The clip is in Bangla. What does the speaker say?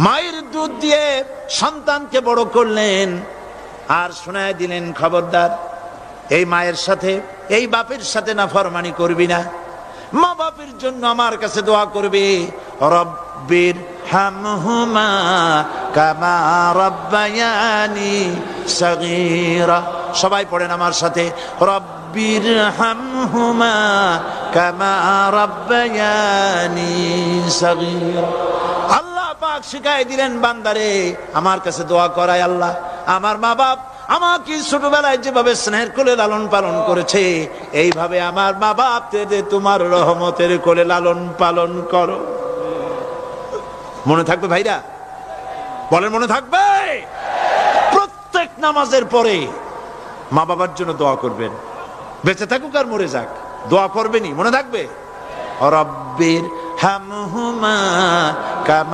মায়ের দুধ দিয়ে সন্তানকে বড় করলেন আর শোনায় দিলেন, খবরদার এই মায়ের সাথে, এই বাপের সাথে নাফরমানি করবি না। মা বাপের জন্য আমার কাছে দোয়া করবি, রব্বির হামহুমা কামা রাব্বায়ানি সগীরা। সবাই পড়েন আমার সাথে, রব্বির হামহুমা কামা রাব্বায়ানি সগীরা। আল্লাহ পাক শিখাই দিলেন, বান্দারে আমার কাছে দোয়া করায় আল্লাহ, আমার মা বাপ আমাকে ছোটবেলায় যেভাবে স্নেহের কোলে লালন পালন করেছে, এইভাবে আমার মা বাপ তোমার রহমতের কোলে লালন পালন করো। মনে থাকবে ভাইরা? বলেন মনে থাকবে? প্রত্যেক নামাজের পরে মা বাবার জন্য দোয়া করবেন, বেঁচে থাকুক আর মরে যাক, দোয়া করবেনই। মনে থাকবে, রব্বির হামহুমা কামা